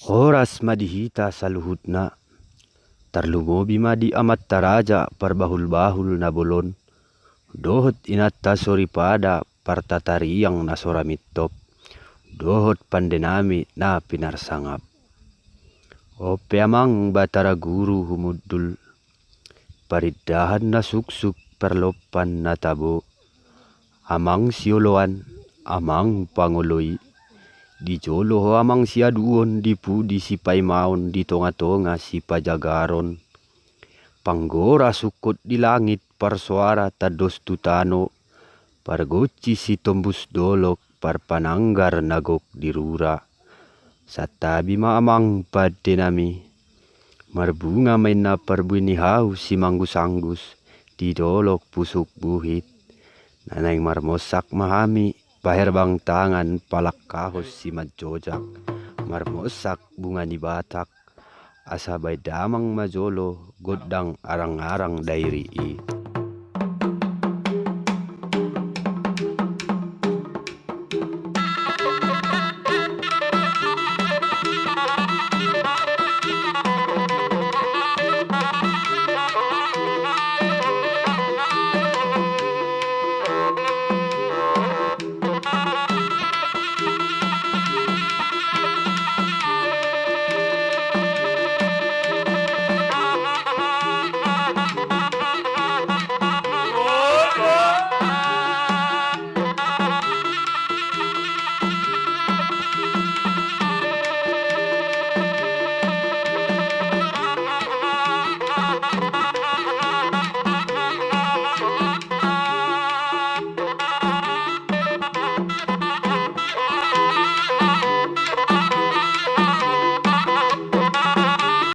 Oras madihita sa luhut na, tarlumobi madi amat taraja parbahul-bahul na bolon, dohot inatta soripada partatariang na soramitop, dohot pandenami na pinarsangap. O peamang batara guru humudul, pariddahan na suksuk perlopan na tabo, amang sioloan, amang panguloy, di jolo ho amang siaduon di pudi si paimaon di tonga-tonga si pajagaron. Panggora sukot di langit parsuara tados tutano, pargoci si tombus dolok parpananggar nagok di rura. Satabi maamang padenami, marbunga may na parbunihaw si manggus-anggus, di dolok pusuk buhit. Nanay marmosak mahami, paherbang tangan palakkahos si madjojak, marmosak bunga ni batak, asabay damang majolo, godang arang-arang dairi.